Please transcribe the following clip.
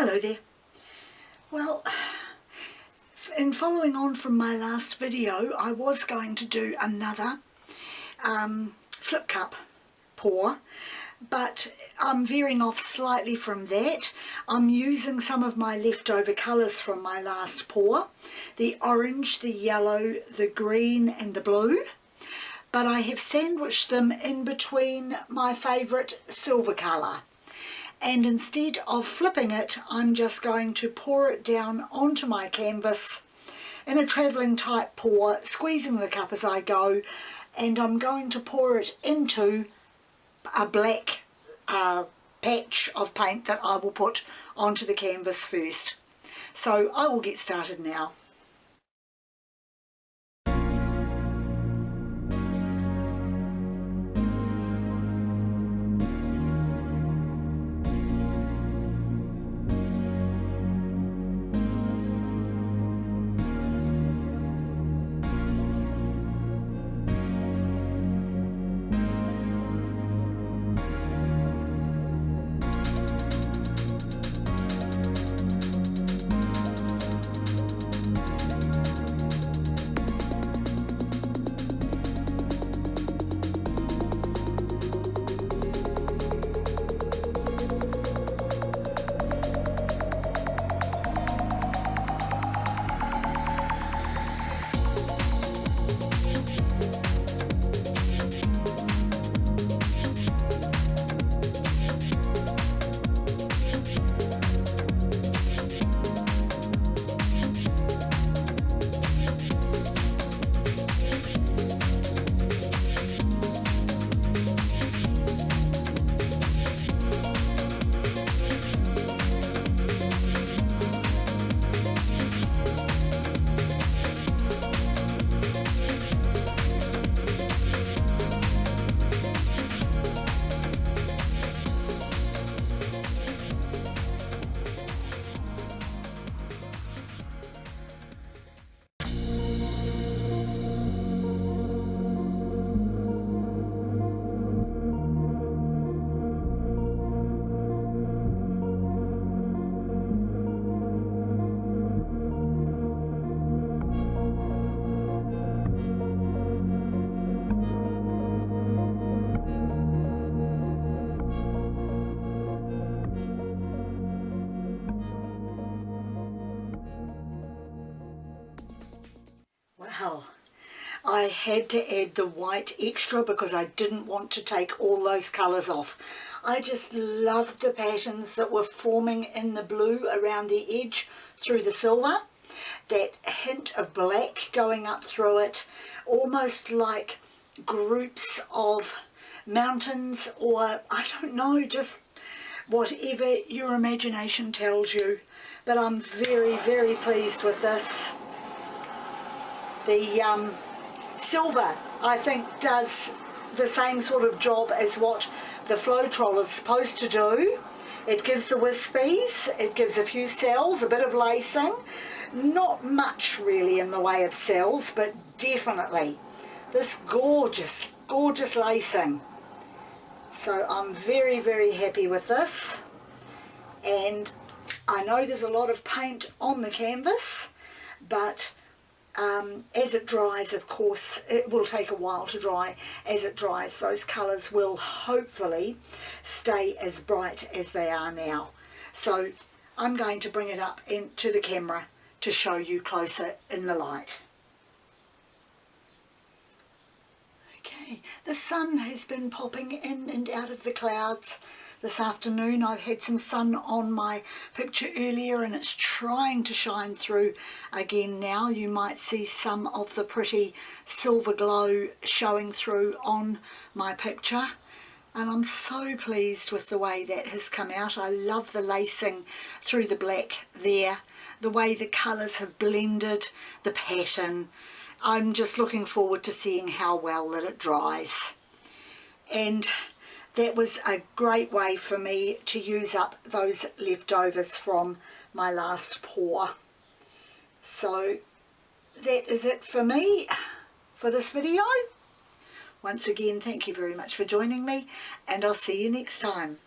Hello there. Well, in following on from my last video, I was going to do another flip cup pour, but I'm veering off slightly from that. I'm using some of my leftover colours from my last pour, the orange, the yellow, the green and the blue, but I have sandwiched them in between my favourite silver colour. And instead of flipping it, I'm just going to pour it down onto my canvas in a travelling type pour, squeezing the cup as I go, and I'm going to pour it into a black patch of paint that I will put onto the canvas first. So I will get started now. Well, I had to add the white extra because I didn't want to take all those colours off. I just loved the patterns that were forming in the blue around the edge through the silver. That hint of black going up through it, almost like groups of mountains, or I don't know, just whatever your imagination tells you. But I'm very, very pleased with this. The silver, I think, does the same sort of job as what the Floetrol is supposed to do. It gives the wispies, it gives a few cells, a bit of lacing. Not much really in the way of cells, but definitely this gorgeous, gorgeous lacing. So I'm very, very happy with this. And I know there's a lot of paint on the canvas, but as it dries, of course, it will take a while to dry. As it dries, those colours will hopefully stay as bright as they are now. So I'm going to bring it up into the camera to show you closer in the light. Okay, the sun has been popping in and out of the clouds this afternoon. I've had some sun on my picture earlier and it's trying to shine through again now. You might see some of the pretty silver glow showing through on my picture. And I'm so pleased with the way that has come out. I love the lacing through the black there, the way the colours have blended, the pattern. I'm just looking forward to seeing how well that it dries. And that was a great way for me to use up those leftovers from my last pour. So that is it for me for this video. Once again, thank you very much for joining me, and I'll see you next time.